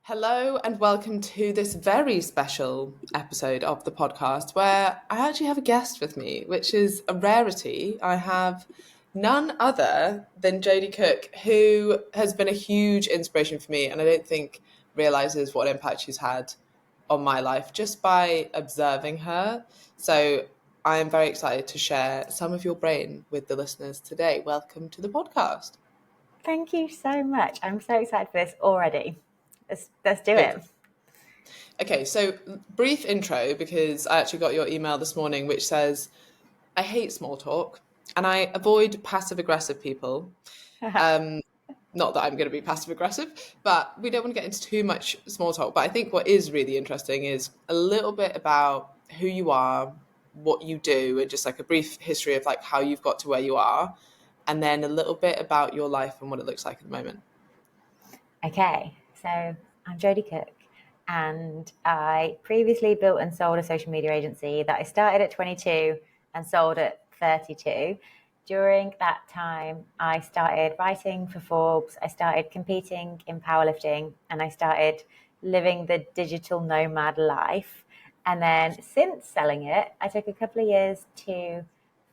Hello and welcome to this very special episode of the podcast where I actually have a guest with me, which is a rarity. I have none other than Jodie Cook, who has been a huge inspiration for me and I don't think realizes what impact she's had on my life just by observing her. So I am very excited to share some of your brain with the listeners today. Welcome to the podcast. Thank you so much. I'm so excited for this already. Let's do Good. it. Okay, so brief intro because I actually got your email this morning which says, I hate small talk and I avoid passive aggressive people. Not that I'm going to be passive aggressive, but we don't want to get into too much small talk. But I think what is really interesting is a little bit about who you are, what you do, and just like a brief history of like how you've got to where you are, and then a little bit about your life and what it looks like at the moment. Okay, so I'm Jodie Cook, and I previously built and sold a social media agency that I started at 22 and sold at 32. During that time, I started writing for Forbes, I started competing in powerlifting, and I started living the digital nomad life. And then since selling it, I took a couple of years to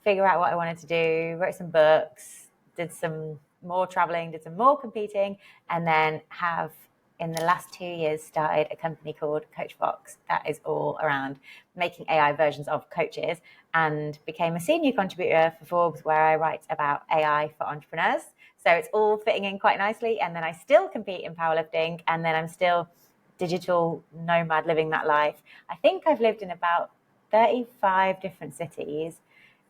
figure out what I wanted to do, wrote some books, did some more traveling, did some more competing, and then have in the last 2 years started a company called Coachbox that is all around making AI versions of coaches, and became a senior contributor for Forbes where I write about AI for entrepreneurs. So it's all fitting in quite nicely. And then I still compete in powerlifting, and then I'm still digital nomad living that life. I think I've lived in about 35 different cities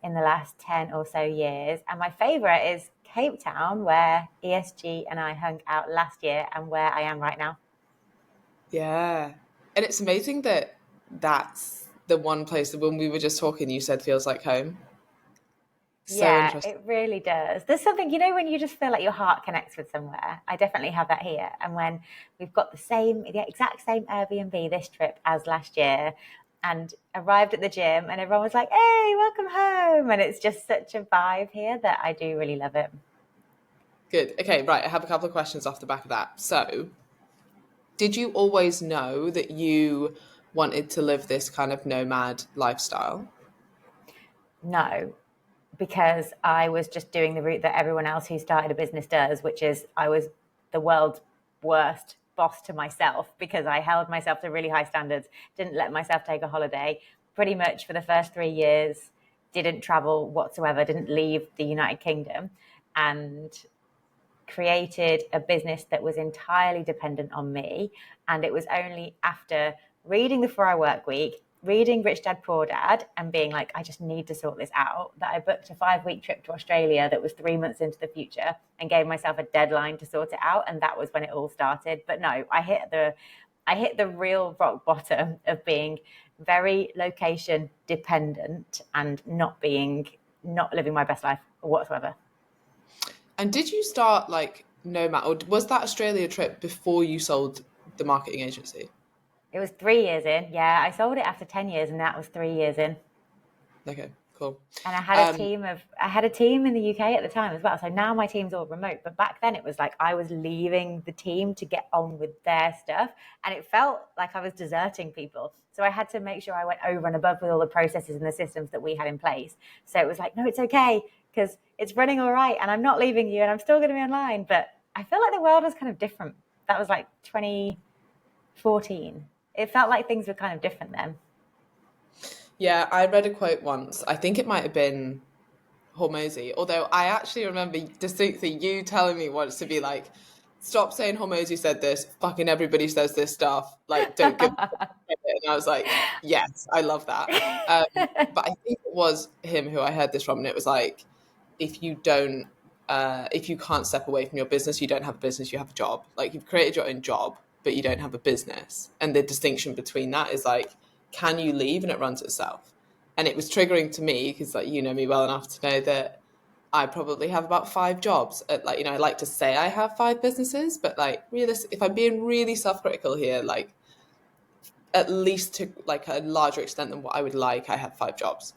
in the last 10 or so years. And my favorite is Cape Town, where ESG and I hung out last year and where I am right now. Yeah. And it's amazing that that's the one place that when we were just talking, you said feels like home. So Yeah, interesting. it really does. There's something, when you just feel like your heart connects with somewhere. I definitely have that here. And when we've got the exact same Airbnb this trip as last year, and arrived at the gym and everyone was like, hey, welcome home. And it's just such a vibe here that I do really love it. Good. Okay, right. I have a couple of questions off the back of that. So, did you always know that you wanted to live this kind of nomad lifestyle? No, because I was just doing the route that everyone else who started a business does, which is I was the world's worst boss to myself because I held myself to really high standards, didn't let myself take a holiday pretty much for the first 3 years, didn't travel whatsoever, didn't leave the United Kingdom, and created a business that was entirely dependent on me. And it was only after reading The 4 Hour Work Week, reading Rich Dad Poor Dad, and being like, I just need to sort this out, that I booked a 5-week trip to Australia that was 3 months into the future and gave myself a deadline to sort it out. And that was when it all started. But no, I hit the real rock bottom of being very location dependent and not living my best life whatsoever. And did you start like nomad, or was that Australia trip before you sold the marketing agency? It was 3 years in. Yeah, I sold it after 10 years, and that was 3 years in. Okay, cool. And I had a team in the UK at the time as well. So now my team's all remote. But back then it was like I was leaving the team to get on with their stuff. And it felt like I was deserting people. So I had to make sure I went over and above with all the processes and the systems that we had in place. So it was like, no, it's okay, because it's running all right and I'm not leaving you and I'm still going to be online. But I feel like the world was kind of different. That was like 2014. It felt like things were kind of different then. Yeah, I read a quote once. I think it might have been Hormozy, although I actually remember distinctly you telling me once to be like, stop saying Hormozy said this, fucking everybody says this stuff, like don't give me credit. And I was like, yes, I love that. But I think it was him who I heard this from, and it was like, if you don't if you can't step away from your business, you don't have a business, you have a job. Like you've created your own job, but you don't have a business. And the distinction between that is like, can you leave and it runs itself? And it was triggering to me because like you know me well enough to know that I probably have about 5 jobs. Like, you know, I like to say I have 5 businesses, but like realistic, if I'm being really self-critical here, like at least to like a larger extent than what I would like, I have 5 jobs.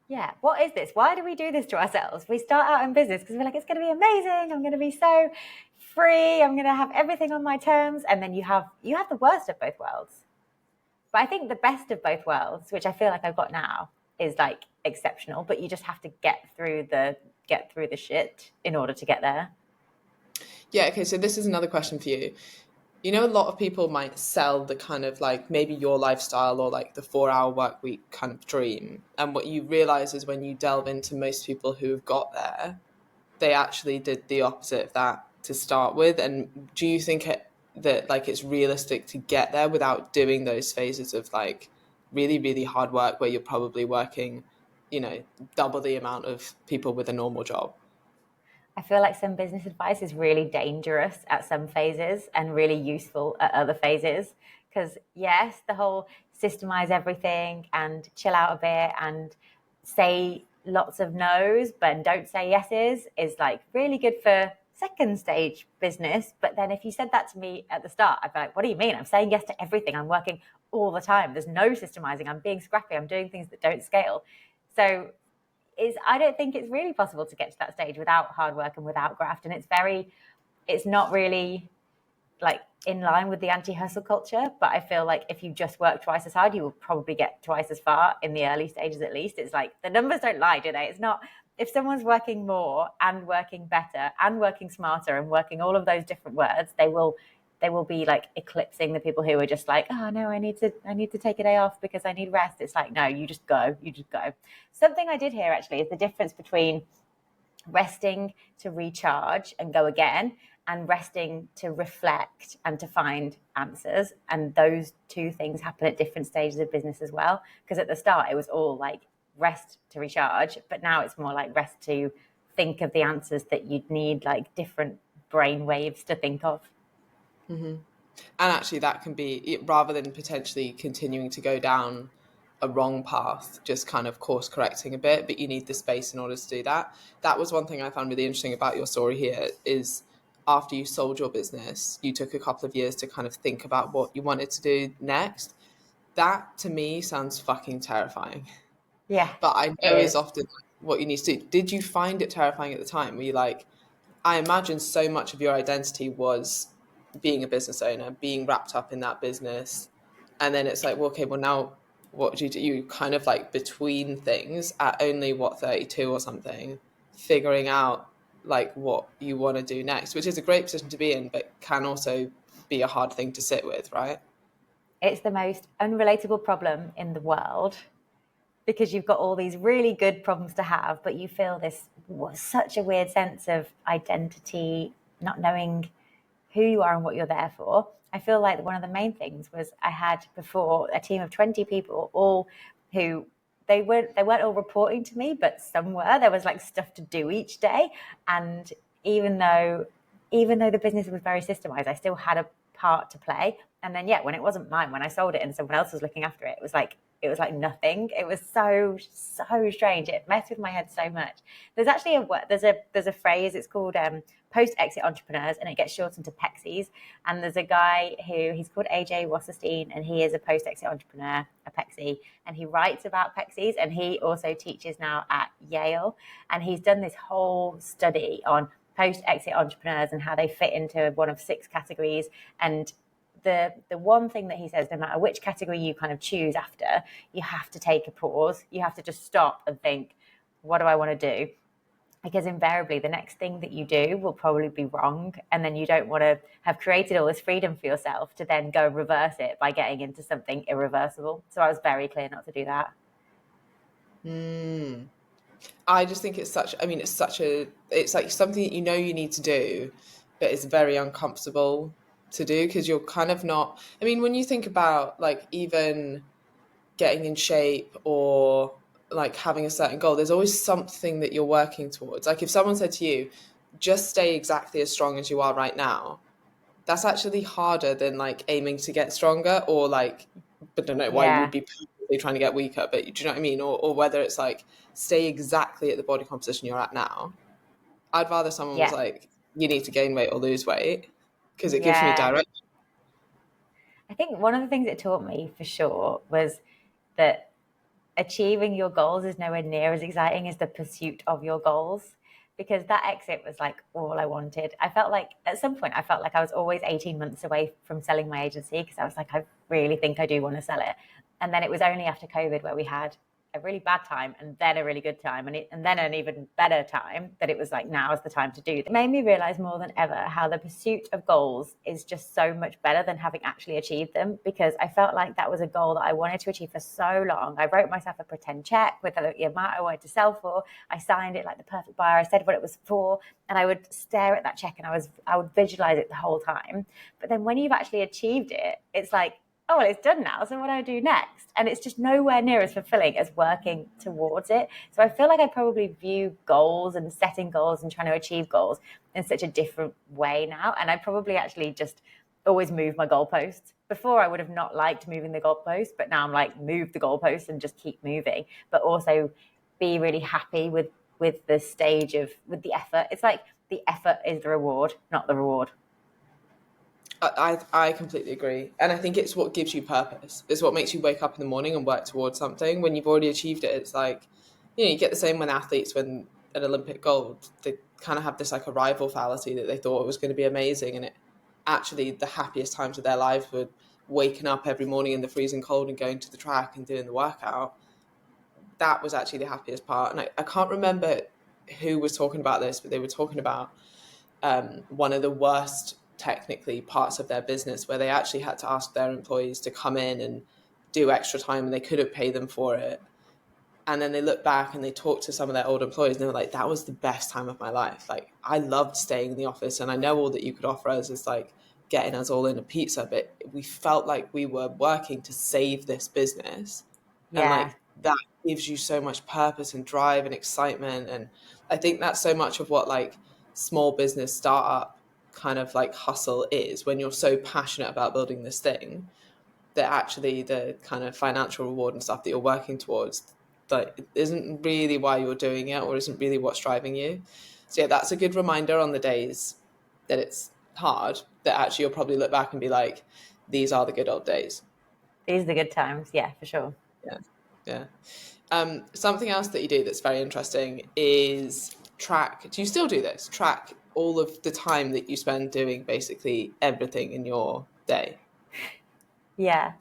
Yeah, what is this? Why do we do this to ourselves? We start out in business because we're like, it's going to be amazing. I'm going to be so free, I'm going to have everything on my terms. And then you have the worst of both worlds. But I think the best of both worlds, which I feel like I've got now, is like exceptional, but you just have to get through the shit in order to get there. Yeah, okay, so this is another question for you. You know, a lot of people might sell the kind of like maybe your lifestyle or like the 4 hour work week kind of dream. And what you realize is when you delve into most people who have got there, they actually did the opposite of that to start with. And do you think that like it's realistic to get there without doing those phases of like really, really hard work where you're probably working, you know, double the amount of people with a normal job? I feel like some business advice is really dangerous at some phases and really useful at other phases. Because, yes, the whole systemize everything and chill out a bit and say lots of no's, but don't say yeses is like really good for second stage business. But then if you said that to me at the start, I'd be like, what do you mean? I'm saying yes to everything. I'm working all the time. There's no systemizing. I'm being scrappy. I'm doing things that don't scale. So I don't think it's really possible to get to that stage without hard work and without graft. And it's not really like in line with the anti-hustle culture. But I feel like if you just work twice as hard, you will probably get twice as far in the early stages at least. It's like the numbers don't lie, do they? It's not, if someone's working more and working better and working smarter and working all of those different words, they will be like eclipsing the people who are just like, oh no, I need to take a day off because I need rest. It's like, no, you just go. Something I did hear actually is the difference between resting to recharge and go again and resting to reflect and to find answers. And those two things happen at different stages of business as well. Because at the start it was all like rest to recharge, but now it's more like rest to think of the answers that you'd need, like different brain waves to think of. And actually, that can be rather than potentially continuing to go down a wrong path, just kind of course correcting a bit, but you need the space in order to do that. That was one thing I found really interesting about your story here is after you sold your business, you took a couple of years to kind of think about what you wanted to do next. That to me sounds fucking terrifying. Yeah, But I it know is is. often what you need to do. Did you find it terrifying at the time? Were you like, I imagine so much of your identity was being a business owner, being wrapped up in that business. And then it's like, well, okay, well, now what do you do? You kind of like between things at only what, 32 or something, figuring out like what you want to do next, which is a great position to be in, but can also be a hard thing to sit with, right? It's the most unrelatable problem in the world because you've got all these really good problems to have, but you feel this such a weird sense of identity, not knowing who you are and what you're there for. I feel like one of the main things was I had before a team of 20 people, all who they weren't all reporting to me, but some were. There was like stuff to do each day, and even though the business was very systemized, I still had a part to play. And then yeah, when it wasn't mine, when I sold it and someone else was looking after it, it was like nothing. It was so strange. It messed with my head so much. There's actually there's a phrase. It's called post-exit entrepreneurs, and it gets shortened to PEXIs. And there's a guy he's called AJ Wasserstein, and he is a post-exit entrepreneur, a PEXI, and he writes about PEXIs, and he also teaches now at Yale, and he's done this whole study on post-exit entrepreneurs and how they fit into one of 6 categories. And the one thing that he says, no matter which category you kind of choose after, you have to take a pause. You have to just stop and think, what do I want to do? Because invariably the next thing that you do will probably be wrong, and then you don't want to have created all this freedom for yourself to then go reverse it by getting into something irreversible. So I was very clear not to do that. I just think it's like something that you know you need to do, but it's very uncomfortable to do because you're kind of not. I mean, when you think about like even getting in shape or like having a certain goal, there's always something that you're working towards. Like if someone said to you, just stay exactly as strong as you are right now, that's actually harder than like aiming to get stronger or like, but I don't know why you would Yeah, be purposely trying to get weaker, but do you know what I mean? Or whether it's like stay exactly at the body composition you're at now. I'd rather someone was yeah, like, you need to gain weight or lose weight because it gives me yeah. direction. I think one of the things it taught me for sure was that achieving your goals is nowhere near as exciting as the pursuit of your goals. because that exit was like all I wanted. I felt like at some point, I felt like I was always 18 months away from selling my agency, because I was like, I really think I do want to sell it. And then it was only after COVID where we had a really bad time and then a really good time, and then an even better time, that it was like, now is the time to do that. It made me realize more than ever how the pursuit of goals is just so much better than having actually achieved them, because I felt like that was a goal that I wanted to achieve for so long. I wrote myself a pretend check with the amount I wanted to sell for. I signed it like the perfect buyer. I said what it was for, and I would stare at that check and I would visualize it the whole time. But then when you've actually achieved it, it's like, oh, well, it's done now, so what do I do next? And it's just nowhere near as fulfilling as working towards it. So I feel like I probably view goals and setting goals and trying to achieve goals in such a different way now. And I probably actually just always move my goalposts. Before, I would have not liked moving the goalposts, but now I'm like, move the goalposts and just keep moving. But also be really happy with the stage of, with the effort. It's like the effort is the reward, not the reward. I completely agree. And I think it's what gives you purpose. It's what makes you wake up in the morning and work towards something. When you've already achieved it, it's like, you get the same when athletes win an Olympic gold. They kind of have this like arrival fallacy that they thought it was going to be amazing. And it actually, the happiest times of their lives were waking up every morning in the freezing cold and going to the track and doing the workout. That was actually the happiest part. And I can't remember who was talking about this, but they were talking about one of the worst technically parts of their business, where they actually had to ask their employees to come in and do extra time and they couldn't pay them for it. And then they look back and they talk to some of their old employees and they were like, that was the best time of my life. Like, I loved staying in the office, and I know all that you could offer us is like getting us all in a pizza, but we felt like we were working to save this business. And Yeah. like, that gives you so much purpose and drive and excitement. And I think that's so much of what like small business startup kind of like hustle is, when you're so passionate about building this thing that actually the kind of financial reward and stuff that you're working towards, that isn't really why you're doing it, or isn't really what's driving you. So yeah, that's a good reminder on the days that it's hard, that actually you'll probably look back and be like, these are the good old days. These are the good times. Yeah, for sure. Yeah. Yeah. Something else that you do that's very interesting is track. Do you still do this? Track all of the time that you spend doing basically everything in your day. Yeah.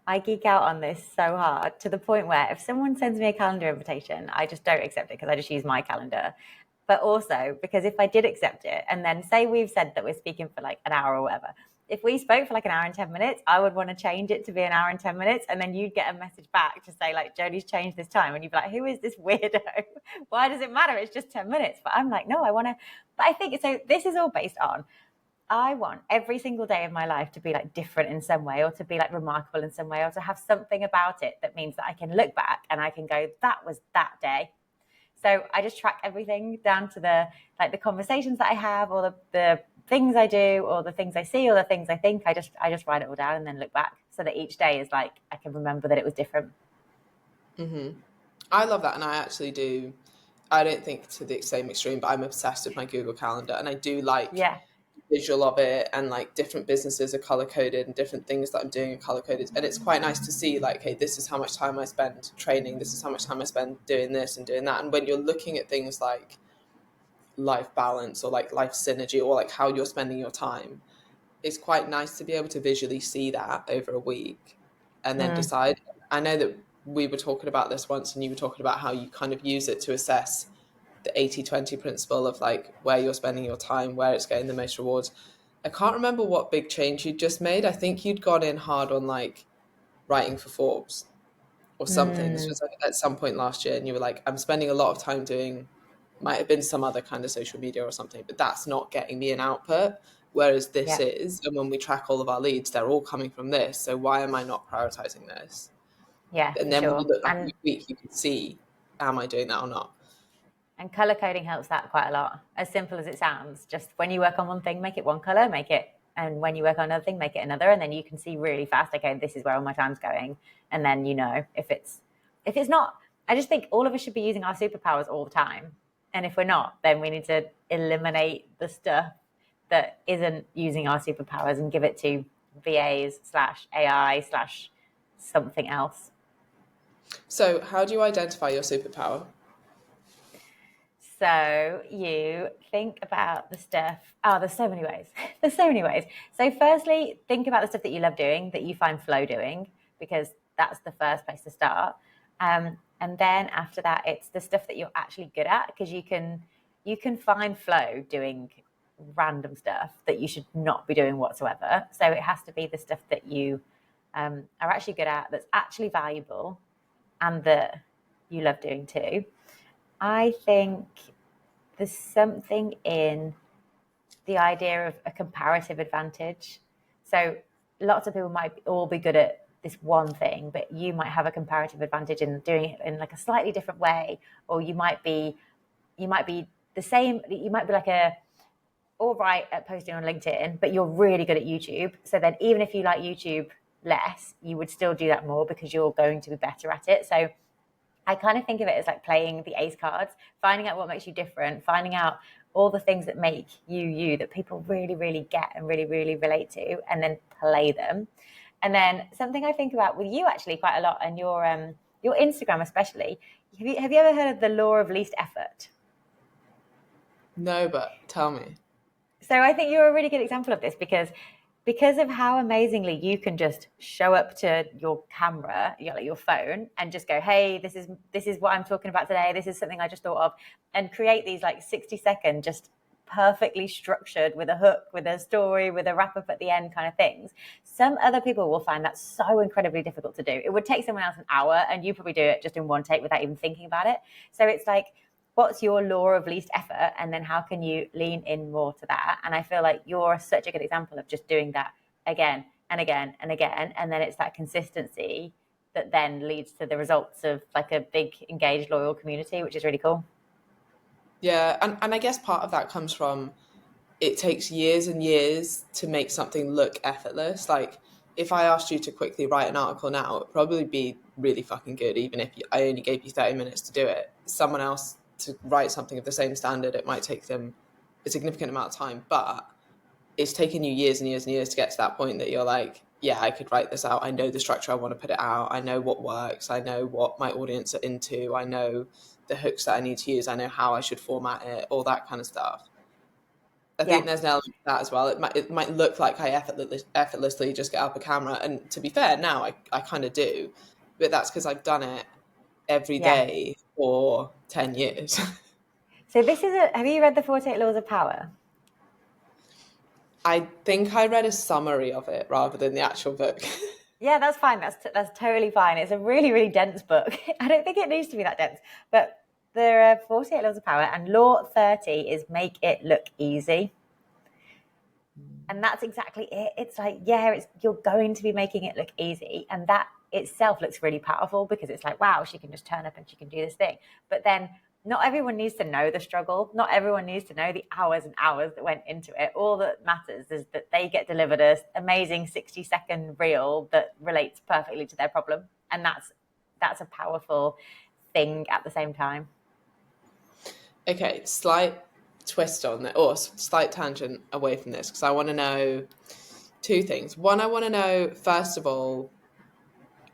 I geek out on this so hard, to the point where if someone sends me a calendar invitation, I just don't accept it, because I just use my calendar. But also because if I did accept it, and then say we've said that we're speaking for like an hour or whatever, if we spoke for like an hour and 10 minutes, I would want to change it to be an hour and 10 minutes. And then you'd get a message back to say like, Jodie's changed this time. And you'd be like, who is this weirdo? Why does it matter? It's just 10 minutes. But I'm like, no, I want to, but I think so. This is all based on, I want every single day of my life to be like different in some way, or to be like remarkable in some way, or to have something about it that means that I can look back and I can go, that was that day. So I just track everything down to the conversations that I have, or the things I do, or the things I see, or the things I think. I just write it all down and then look back, so that each day is like, I can remember that it was different. Mm-hmm. I love that. And I actually do, I don't think to the same extreme, but I'm obsessed with my Google Calendar, and I do like Yeah. visual of it, and like different businesses are color coded and different things that I'm doing are color coded, and it's quite nice to see like, hey, this is how much time I spend training, this is how much time I spend doing this and doing that. And when you're looking at things like life balance or like life synergy, or like how you're spending your time, it's quite nice to be able to visually see that over a week and then Mm, decide. I know that we were talking about this once, and you were talking about how you kind of use it to assess the 80-20 principle of like where you're spending your time, where it's getting the most rewards. I can't remember what big change you'd just made. I think you'd gone in hard on like writing for Forbes or something. This mm, was like at some point last year, and you were like, I'm spending a lot of time doing, might have been some other kind of social media or something, but that's not getting me an output. Whereas this yeah. is, and when we track all of our leads, they're all coming from this. So why am I not prioritizing this? Yeah, And for then when you sure. look back And each week, you can see, am I doing that or not? color coding helps that quite a lot. As simple as it sounds, just when you work on one thing, make it one color, make it, and when you work on another thing, make it another, and then you can see really fast, okay, this is where all my time's going. And then you know if it's not. I just think all of us should be using our superpowers all the time. And if we're not, then we need to eliminate the stuff that isn't using our superpowers and give it to VAs slash AI slash something else. So how do you identify your superpower? So you think about the stuff. Oh, there's so many ways. There's so many ways. So firstly, think about the stuff that you love doing, that you find flow doing, because that's the first place to start. And then after that, it's the stuff that you're actually good at, because you can find flow doing random stuff that you should not be doing whatsoever. So it has to be the stuff that you are actually good at, that's actually valuable, and that you love doing too. I think there's something in the idea of a comparative advantage. So lots of people might all be good at this one thing, but you might have a comparative advantage in doing it in like a slightly different way, or you might be the same. You might be like all right at posting on LinkedIn, but you're really good at YouTube. So then even if you like YouTube less, you would still do that more because you're going to be better at it. So I kind of think of it as like playing the ace cards, finding out what makes you different, finding out all the things that make you you, that people really, really get and really, really relate to, and then play them. And then something I think about with you actually quite a lot, and your Instagram especially. Have you ever heard of the law of least effort? No, but tell me. So I think you're a really good example of this, because of how amazingly you can just show up to your camera, your phone, and just go, hey, this is what I'm talking about today. This is something I just thought of, and create these like 60-second, just perfectly structured, with a hook, with a story, with a wrap up at the end kind of things. Some other people will find that so incredibly difficult to do. It would take someone else an hour, and you probably do it just in one take without even thinking about it. So it's like, what's your law of least effort, and then how can you lean in more to that? And I feel like you're such a good example of just doing that again and again and again, and then it's that consistency that then leads to the results of like a big engaged loyal community, which is really cool. Yeah, and I guess part of that comes from, it takes years and years to make something look effortless. Like, if I asked you to quickly write an article now, it'd probably be really fucking good, even if I only gave you 30 minutes to do it. Someone else to write something of the same standard, it might take them a significant amount of time, but it's taken you years and years and years to get to that point that you're like, yeah, I could write this out. I know the structure I want to put it out. I know what works. I know what my audience are into. I know the hooks that I need to use. I know how I should format it, all that kind of stuff. I Yeah. think there's an element of that as well. It might look like I effortlessly just get up a camera. And to be fair, now I kind of do. But that's because I've done it every Yeah. day for 10 years. So have you read the 48 Laws of Power? I think I read a summary of it rather than the actual book. Yeah, that's fine. That's totally fine. It's a really, really dense book. I don't think it needs to be that dense, but there are 48 laws of power, and law 30 is make it look easy. And that's exactly it. It's like, yeah, you're going to be making it look easy, and that itself looks really powerful, because it's like, wow, she can just turn up and she can do this thing. But then not everyone needs to know the struggle. Not everyone needs to know the hours and hours that went into it. All that matters is that they get delivered a amazing 60-second reel that relates perfectly to their problem. And that's a powerful thing at the same time. Okay, slight twist on it, or slight tangent away from this, because I want to know two things. One, I want to know, first of all,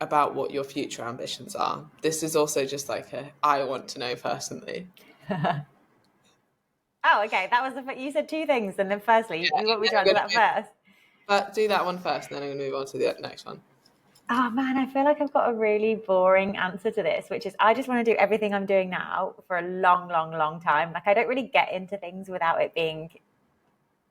about what your future ambitions are. This is also just like I want to know personally. Oh, okay. That was you said two things, and then firstly, Yeah, you want me to I'm answer gonna that first? but do that one first, and then I'm going to move on to the next one. Oh man, I feel like I've got a really boring answer to this, which is I just want to do everything I'm doing now for a long, long, long time. Like, I don't really get into things without it being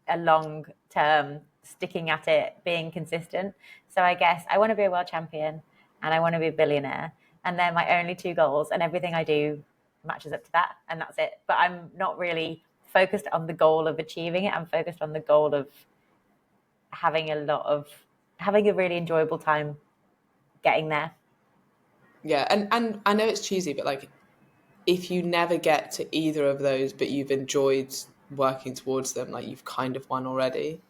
a long term, sticking at it, being consistent. So I guess I want to be a world champion, and I want to be a billionaire. And they're my only two goals, and everything I do matches up to that, and that's it. But I'm not really focused on the goal of achieving it. I'm focused on the goal of having having a really enjoyable time getting there. Yeah, and I know it's cheesy, but like, if you never get to either of those, but you've enjoyed working towards them, like, you've kind of won already.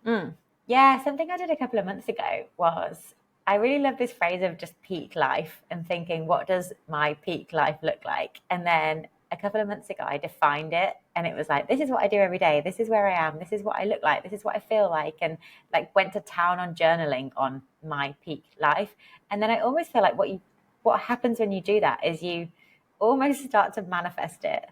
Mm. Yeah, something I did a couple of months ago was, I really love this phrase of just peak life, and thinking, what does my peak life look like? And then a couple of months ago, I defined it, and it was like, this is what I do every day. This is where I am. This is what I look like. This is what I feel like. And like, went to town on journaling on my peak life. And then I almost feel like what happens when you do that is you almost start to manifest it.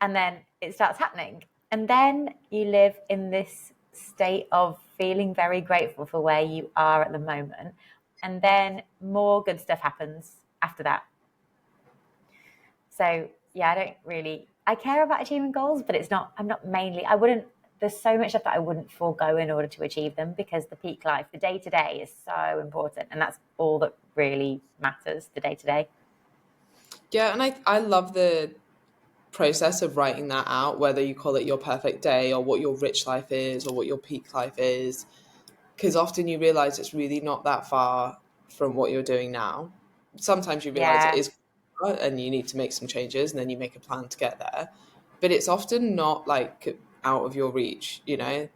and then it starts happening. And then you live in this state of feeling very grateful for where you are at the moment. And then more good stuff happens after that. So yeah, I care about achieving goals, but there's so much stuff that I wouldn't forego in order to achieve them, because the peak life, the day to day is so important. And that's all that really matters, the day to day. Yeah, and I love the process of writing that out, whether you call it your perfect day or what your rich life is or what your peak life is, because often you realize it's really not that far from what you're doing now. Sometimes you realize it Yeah. is, and you need to make some changes, and then you make a plan to get there, but it's often not like out of your reach,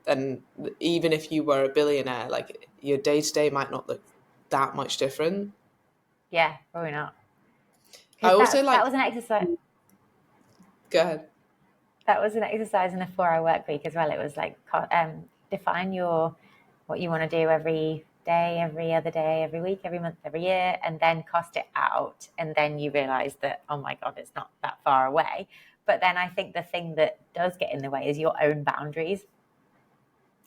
and even if you were a billionaire, like your day-to-day might not look that much different. Yeah, probably not. I Because also that like, was an exercise. go ahead. That was an exercise in a 4-hour work week as well. It was like define what you want to do every day, every other day, every week, every month, every year, and then cost it out. And then you realize that, oh my God, it's not that far away. But then I think the thing that does get in the way is your own boundaries,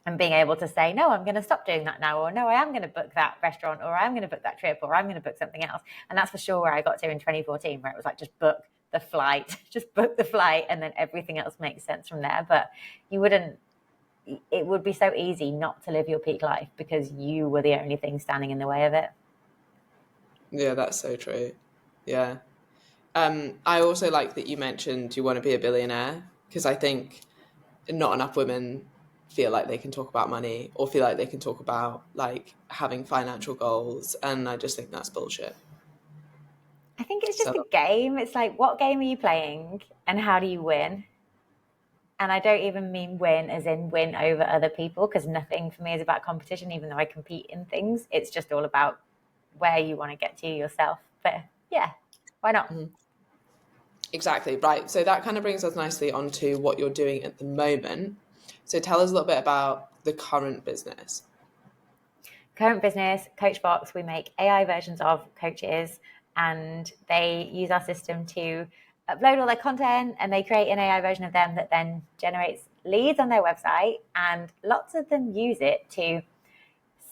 and being able to say, no, I'm going to stop doing that now, or no, I am going to book that restaurant, or I'm going to book that trip, or I'm going to book something else. And that's for sure where I got to in 2014, where it was like, just book the flight, and then everything else makes sense from there. But it would be so easy not to live your peak life because you were the only thing standing in the way of it. Yeah, that's so true. Yeah. I also like that you mentioned you want to be a billionaire, because I think not enough women feel like they can talk about money or feel like they can talk about like having financial goals, and I just think that's bullshit. I think it's just So a game. It's like, what game are you playing and how do you win? And I don't even mean win as in win over other people, because nothing for me is about competition, even though I compete in things. It's just all about where you want to get to yourself. But yeah, why not? exactly, right. So that kind of brings us nicely onto what you're doing at the moment. So tell us a little bit about the current business. Current business, Coachbox, we make AI versions of coaches, and they use our system to upload all their content, and they create an AI version of them that then generates leads on their website. And lots of them use it to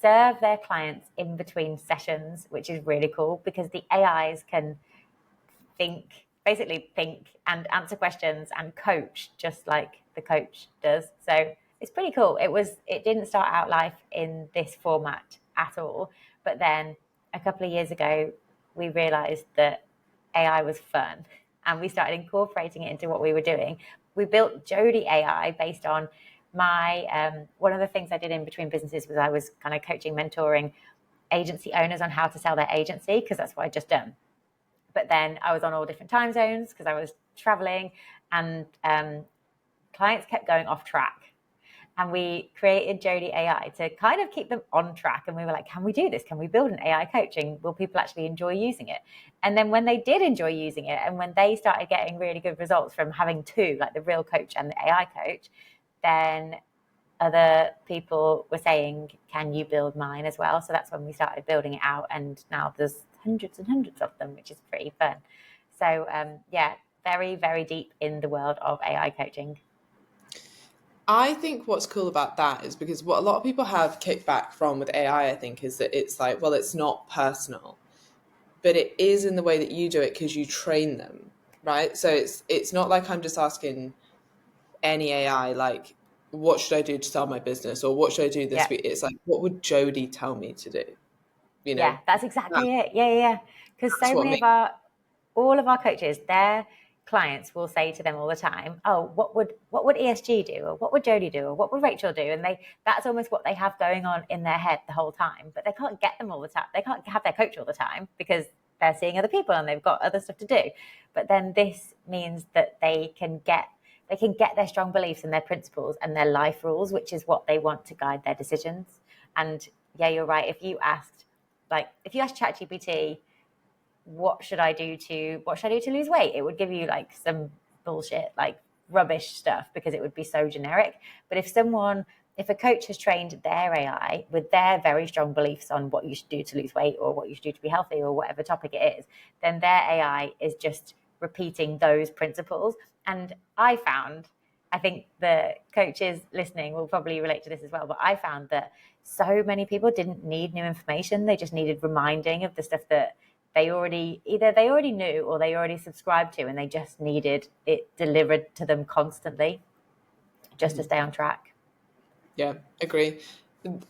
serve their clients in between sessions, which is really cool because the AIs can basically think and answer questions and coach just like the coach does. So it's pretty cool. It didn't start out life in this format at all, but then a couple of years ago we realized that AI was fun, and we started incorporating it into what we were doing. We built Jodie AI based on my one of the things I did in between businesses was I was kind of coaching, mentoring agency owners on how to sell their agency, because that's what I'd just done. But then I was on all different time zones because I was traveling, and clients kept going off track. And we created Jodie AI to kind of keep them on track. And we were like, can we do this? Can we build an AI coaching? Will people actually enjoy using it? And then when they did enjoy using it, and when they started getting really good results from having two, like the real coach and the AI coach, then other people were saying, can you build mine as well? So that's when we started building it out. And now there's hundreds and hundreds of them, which is pretty fun. So yeah, very, very deep in the world of AI coaching. I think what's cool about that is because what a lot of people have kickback from with AI, I think, is that it's like, well, it's not personal, but it is in the way that you do it because you train them, right? So it's not like I'm just asking any AI like, what should I do to sell my business, or what should I do this Yeah. week? It's like, what would Jodie tell me to do? You know, Yeah, that's exactly it. Yeah. Because that's so what many of makes. all of our coaches, their clients will say to them all the time, "Oh, what would ESG do, or what would Jodie do, or what would Rachel do?" And that's almost what they have going on in their head the whole time. But they can't get them all the time. They can't have their coach all the time because they're seeing other people and they've got other stuff to do. But then this means that they can get their strong beliefs and their principles and their life rules, which is what they want to guide their decisions. And yeah, you're right. If you ask ChatGPT, what should I do to lose weight, it would give you like some bullshit, like rubbish stuff, because it would be so generic. But if a coach has trained their AI with their very strong beliefs on what you should do to lose weight, or what you should do to be healthy, or whatever topic it is, then their AI is just repeating those principles. And I think the coaches listening will probably relate to this as well, but I found that so many people didn't need new information. They just needed reminding of the stuff that they already knew or they already subscribed to, and they just needed it delivered to them constantly just to stay on track. Yeah, agree.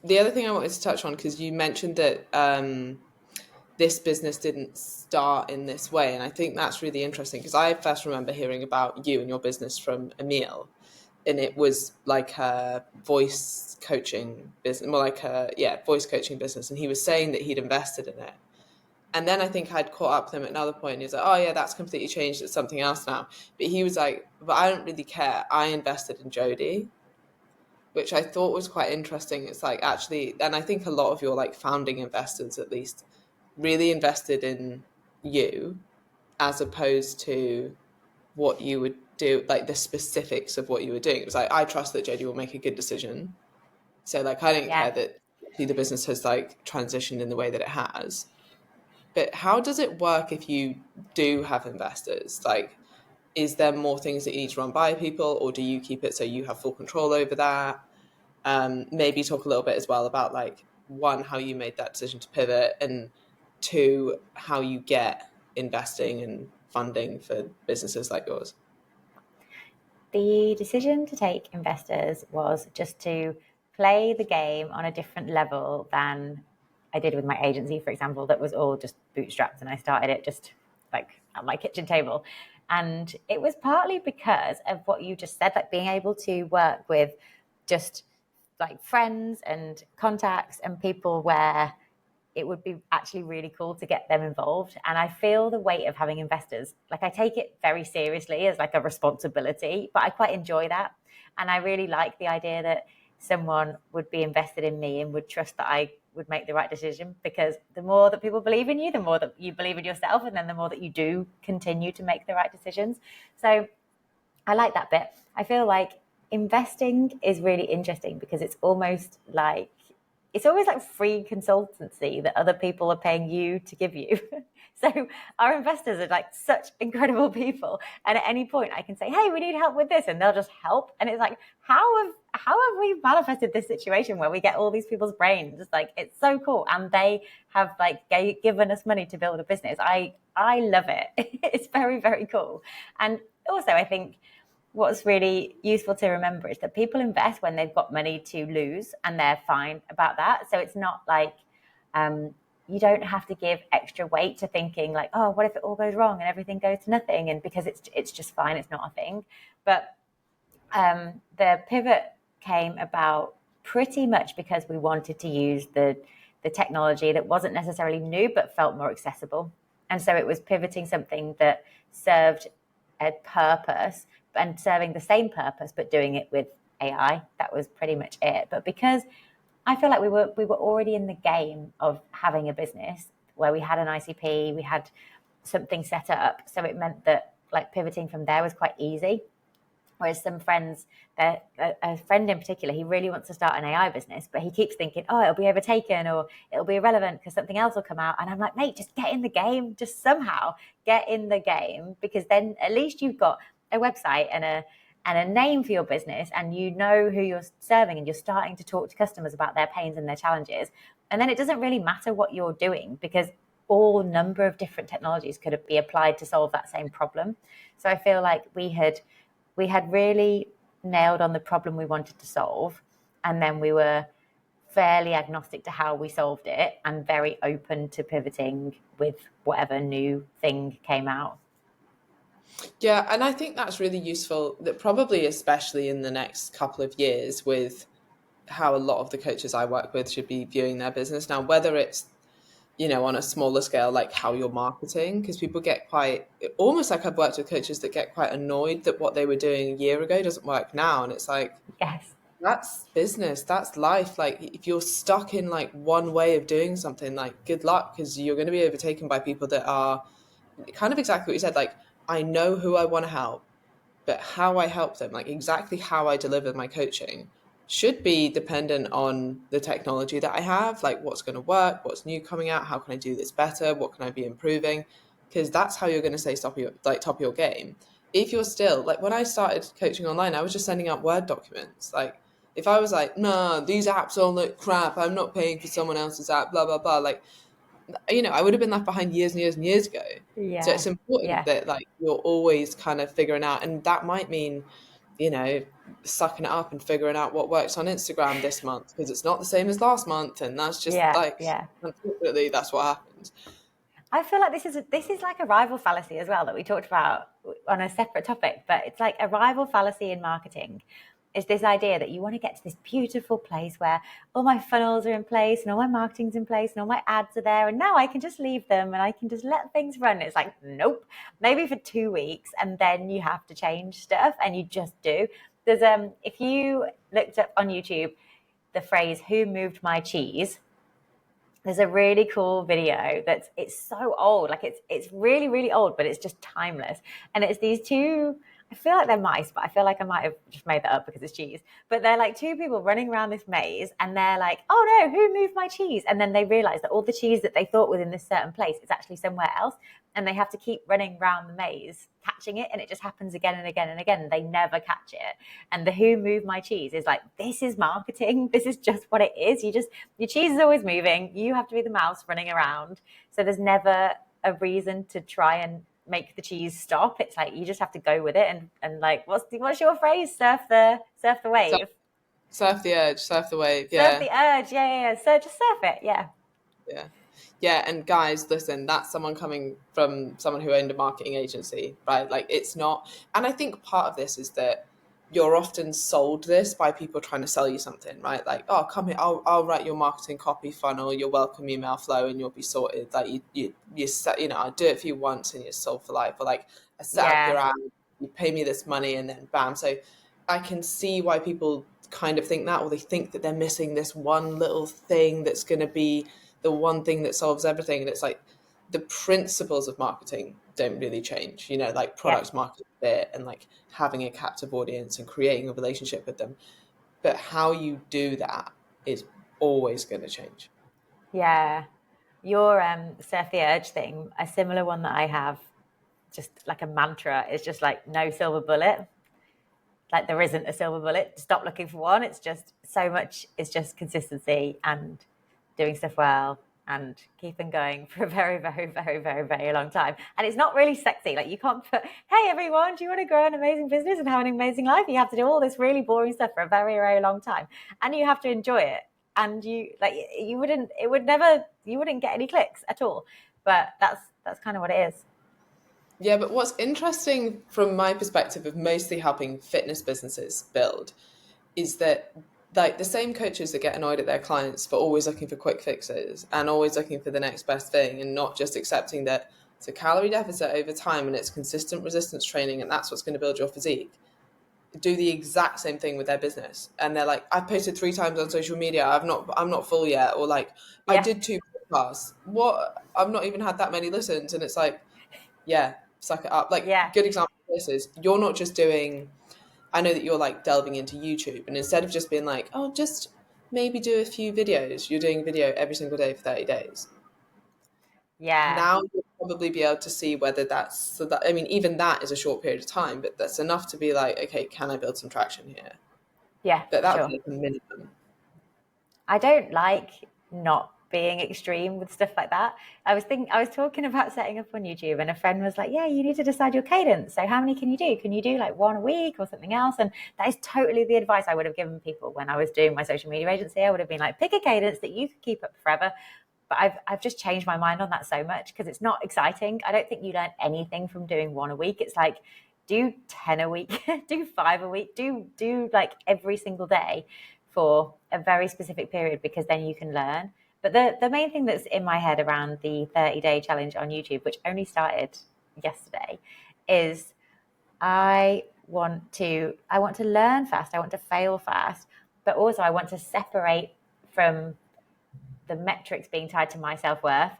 The other thing I wanted to touch on, because you mentioned that this business didn't start in this way, and I think that's really interesting, because I first remember hearing about you and your business from Emil, and it was like a voice coaching business, more like voice coaching business, and he was saying that he'd invested in it. And then I think I'd caught up with him at another point, and he was like, oh yeah, that's completely changed, it's something else now. But he was like, but I don't really care, I invested in Jodie, which I thought was quite interesting. It's like, actually, and I think a lot of your like founding investors at least really invested in you, as opposed to what you would do, like the specifics of what you were doing. It was like, I trust that Jodie will make a good decision. So like, I don't care that the business has like transitioned in the way that it has. But how does it work if you do have investors? Like, is there more things that you need to run by people, or do you keep it so you have full control over that? Maybe talk a little bit as well about like, one, how you made that decision to pivot, and two, how you get investing and funding for businesses like yours. The decision to take investors was just to play the game on a different level than I did with my agency, for example, that was all just bootstrapped, and I started it just like at my kitchen table. And it was partly because of what you just said, like being able to work with just like friends and contacts and people where it would be actually really cool to get them involved. And I feel the weight of having investors, like I take it very seriously as like a responsibility, but I quite enjoy that. And I really like the idea that someone would be invested in me and would trust that I would make the right decision, because the more that people believe in you, the more that you believe in yourself, and then the more that you do continue to make the right decisions. So I like that bit. I feel like investing is really interesting because it's almost like free consultancy that other people are paying you to give you. So our investors are like such incredible people, and at any point I can say, hey, we need help with this, and they'll just help. And it's like, how have we manifested this situation where we get all these people's brains? It's like, it's so cool, and they have like given us money to build a business. I love it. It's very, very cool. And also I think what's really useful to remember is that people invest when they've got money to lose, and they're fine about that. So it's not like you don't have to give extra weight to thinking like, oh, what if it all goes wrong and everything goes to nothing? And because it's just fine, it's not a thing. But the pivot came about pretty much because we wanted to use the technology that wasn't necessarily new but felt more accessible. And so it was pivoting something that served a purpose and serving the same purpose, but doing it with AI. That was pretty much it. But because I feel like we were already in the game of having a business where we had an ICP, we had something set up. So it meant that like pivoting from there was quite easy. Whereas some friends, a friend in particular, he really wants to start an AI business, but he keeps thinking, oh, it'll be overtaken or it'll be irrelevant because something else will come out. And I'm like, mate, just get in the game. Just somehow get in the game, because then at least you've got a website and a name for your business, and you know who you're serving, and you're starting to talk to customers about their pains and their challenges. And then it doesn't really matter what you're doing, because all number of different technologies could be applied to solve that same problem. So I feel like we had really nailed on the problem we wanted to solve, and then we were fairly agnostic to how we solved it and very open to pivoting with whatever new thing came out. Yeah, and I think that's really useful, that probably especially in the next couple of years, with how a lot of the coaches I work with should be viewing their business now, whether it's, you know, on a smaller scale, like how you're marketing, because people get quite, almost like I've worked with coaches that get quite annoyed that what they were doing a year ago doesn't work now. And it's like, Yes, that's business, that's life. Like if you're stuck in like one way of doing something, like good luck, because you're going to be overtaken by people that are kind of exactly what you said. Like, I know who I want to help, but how I help them, like exactly how I deliver my coaching, should be dependent on the technology that I have, like what's going to work, what's new coming out, how can I do this better, what can I be improving. because that's how you're going to stay top of your game. If you're still like, when I started coaching online, I was just sending out Word documents. Like, if I was like, no, these apps all look crap, I'm not paying for someone else's app, blah blah blah, like, I would have been left behind years and years and years ago. So Yeah. it's important Yeah. that like you're always kind of figuring out, and that might mean, sucking it up and figuring out what works on Instagram this month, because it's not the same as last month, and that's just Yeah. like, Yeah. unfortunately, that's what happens. I feel like this is like a rival fallacy as well that we talked about on a separate topic, but it's like a rival fallacy in marketing is this idea that you want to get to this beautiful place where all my funnels are in place and all my marketing's in place and all my ads are there, and now I can just leave them and I can just let things run. It's like, nope, maybe for 2 weeks, and then you have to change stuff, and you just do. There's if you looked up on YouTube the phrase "who moved my cheese," there's a really cool video it's so old, like it's really, really old, but it's just timeless. And it's these two, I feel like they're mice, but I feel like I might have just made that up because it's cheese. But they're like two people running around this maze, and they're like, oh no, who moved my cheese? And then they realize that all the cheese that they thought was in this certain place is actually somewhere else, and they have to keep running around the maze catching it, and it just happens again and again and again, and they never catch it. And the "who moved my cheese" is like, this is marketing, this is just what it is. Your cheese is always moving, you have to be the mouse running around, so there's never a reason to try and make the cheese stop. It's like you just have to go with it, and like, what's your phrase? Surf the wave. Surf the urge, surf the wave. Surf the urge. Yeah. So just surf it. Yeah. Yeah, and guys, listen, that's someone coming from someone who owned a marketing agency, right? Like, it's not, and I think part of this is that you're often sold this by people trying to sell you something, right? Like, oh, come here, I'll write your marketing copy funnel, your welcome email flow, and you'll be sorted. Like, I'll do it for you once and you're sold for life. Or like, I set up your ad, you pay me this money, and then bam. So I can see why people kind of think that, or they think that they're missing this one little thing that's going to be the one thing that solves everything. And it's like, the principles of marketing don't really change, like product market fit and like having a captive audience and creating a relationship with them. But how you do that is always going to change. Yeah. Your surf the urge thing, a similar one that I have, just like a mantra, is just like, no silver bullet. Like, there isn't a silver bullet. Stop looking for one. It's just so much. It's just consistency and doing stuff well and keeping going for a very, very, very, very, very long time. And it's not really sexy. Like, you can't put, hey everyone, do you want to grow an amazing business and have an amazing life? You have to do all this really boring stuff for a very, very long time, and you have to enjoy it. And you wouldn't get any clicks at all. But that's kind of what it is. Yeah, but what's interesting from my perspective of mostly helping fitness businesses build is that, like, the same coaches that get annoyed at their clients for always looking for quick fixes and always looking for the next best thing and not just accepting that it's a calorie deficit over time and it's consistent resistance training and that's what's going to build your physique, do the exact same thing with their business. And they're like, I've posted 3 times on social media, I'm not full yet. Or like, I did 2 podcasts, what, I've not even had that many listens. And it's like, yeah, suck it up. Like, good example of this is, you're not just doing, I know that you're like delving into YouTube, and instead of just being like, oh, just maybe do a few videos, you're doing video every single day for 30 days. Yeah. Now you'll probably be able to see whether that's, so that, I mean, even that is a short period of time, but that's enough to be like, okay, can I build some traction here? Yeah, But that's sure. like a minimum. I don't like not being extreme with stuff like that. I was talking about setting up on YouTube, and a friend was like, yeah, you need to decide your cadence. So how many can you do? Can you do like 1 a week or something else? And that is totally the advice I would have given people when I was doing my social media agency. I would have been like, pick a cadence that you could keep up forever. But I've just changed my mind on that so much, because it's not exciting. I don't think you learn anything from doing 1 a week. It's like, do 10 a week, do 5 a week, do like every single day for a very specific period, because then you can learn. But the main thing that's in my head around the 30-day challenge on YouTube, which only started yesterday, is I want to learn fast. I want to fail fast, but also I want to separate from the metrics being tied to my self-worth.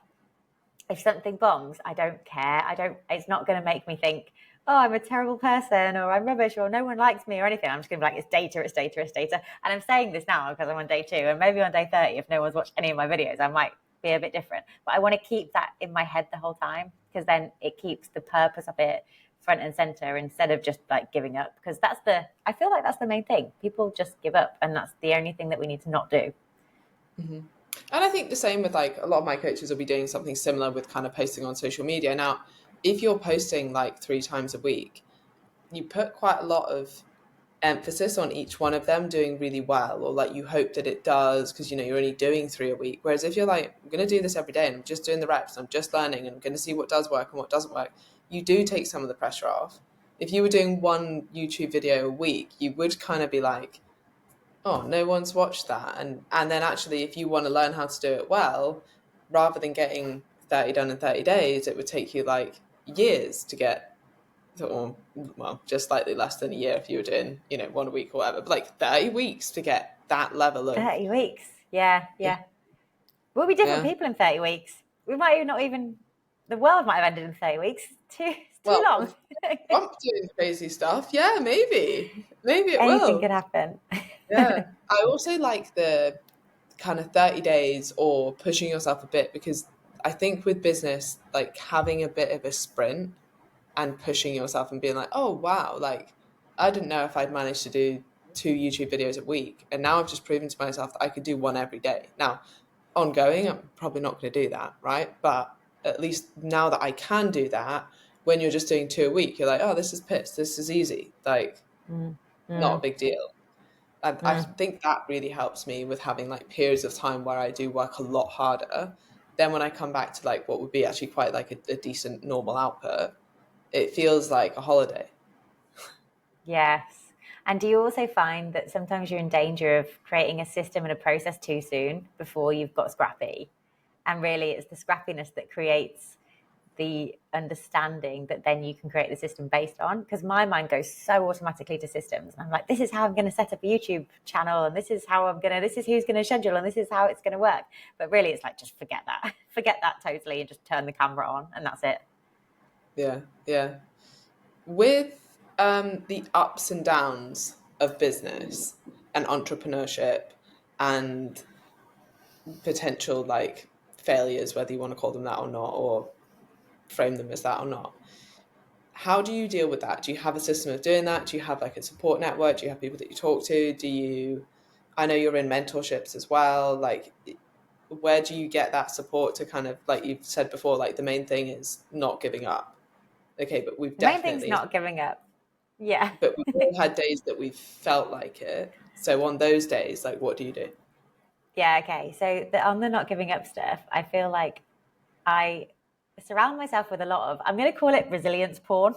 If something bombs, I don't care. It's not going to make me think, oh, I'm a terrible person, or I'm rubbish, or no one likes me, or anything. I'm just going to be like, it's data. And I'm saying this now because I'm on day 2, and maybe on day 30, if no one's watched any of my videos, I might be a bit different. But I want to keep that in my head the whole time. because then it keeps the purpose of it front and center instead of just like giving up, because I feel like that's the main thing. People just give up, and that's the only thing that we need to not do. Mm-hmm. And I think the same with like a lot of my coaches will be doing something similar with kind of posting on social media. Now, if you're posting like 3 times a week, you put quite a lot of emphasis on each one of them doing really well, or like you hope that it does because you're only doing 3 a week. Whereas if you're like, I'm going to do this every day and I'm just doing the reps, I'm just learning and I'm going to see what does work and what doesn't work, you do take some of the pressure off. If you were doing one YouTube video a week, you would kind of be like, oh, no one's watched that. And then actually, if you want to learn how to do it well, rather than getting 30 done in 30 days, it would take you like years to get, or well, just slightly less than a year if you were doing, one a week or whatever, but like 30 weeks to get that level of 30 weeks. Yeah. We'll be different yeah. people in 30 weeks. We might not even, the world might have ended in 30 weeks. It's too Well, long. Trump doing crazy stuff. Yeah, maybe it Anything will. could happen. Yeah. I also like the kind of 30 days or pushing yourself a bit, because I think with business, like having a bit of a sprint and pushing yourself and being like, oh, wow, like I didn't know if I'd managed to do 2 YouTube videos a week. And now I've just proven to myself that I could do one every day. Now, ongoing, I'm probably not going to do that, right? But at least now that I can do that, when you're just doing 2 a week, you're like, oh, this is piss. This is easy. Like, Mm, not a mm, big deal. I mm. think that really helps me with having like periods of time where I do work a lot harder. Then when I come back to like what would be actually quite like a decent normal output, it feels like a holiday. Yes. And do you also find that sometimes you're in danger of creating a system and a process too soon before you've got scrappy? And really, it's the scrappiness that creates the understanding that then you can create the system based on. Because my mind goes so automatically to systems. I'm like, this is how I'm going to set up a YouTube channel, and this is who's going to schedule, and this is how it's going to work. But really, it's like, just forget that. Forget that totally, and just turn the camera on, and that's it. Yeah. With the ups and downs of business and entrepreneurship and potential like failures, whether you want to call them that or not, or frame them as that or not, how do you deal with that? Do you have a system of doing that? Do you have like a support network? Do you have people that you talk to? I know you're in mentorships as well. Like, where do you get that support to kind of, like you've said before, like the main thing is not giving up. Okay, but we've The main thing's definitely, not giving up. Yeah. but we've all had days that we've felt like it. So on those days, like, what do you do? Yeah, okay. So on the not giving up stuff, I feel like I surround myself with a lot of, I'm going to call it resilience porn.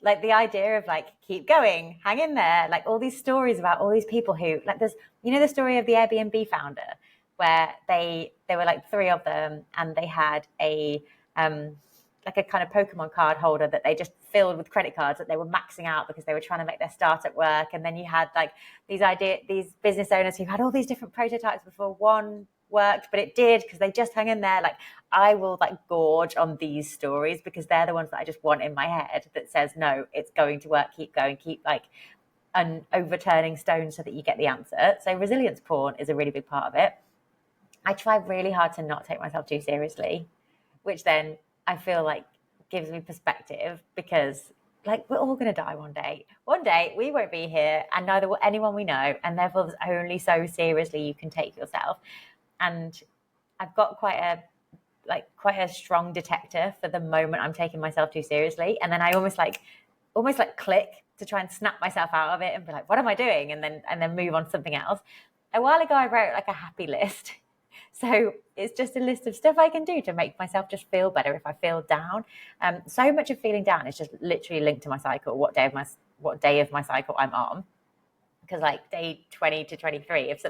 Like the idea of like, keep going, hang in there. Like all these stories about all these people who, like there's, the story of the Airbnb founder where there were like 3 of them, and they had like a kind of Pokemon card holder that they just filled with credit cards that they were maxing out because they were trying to make their startup work. And then you had like these business owners who had all these different prototypes before one worked, but it did because they just hung in there. Like I will like gorge on these stories because they're the ones that I just want in my head that says, no, it's going to work. Keep going, keep like overturning stones so that you get the answer. So resilience porn is a really big part of it. I try really hard to not take myself too seriously, which then I feel like gives me perspective, because like we're all going to die one day. One day we won't be here, and neither will anyone we know. And therefore, there's only so seriously you can take yourself. And I've got quite a strong detector for the moment I'm taking myself too seriously, and then I almost like click to try and snap myself out of it and be like, what am I doing? And then move on to something else. A while ago, I wrote like a happy list. So it's just a list of stuff I can do to make myself just feel better if I feel down. So much of feeling down is just literally linked to my cycle, what day of my cycle I'm on. Because like day 20 to 23, if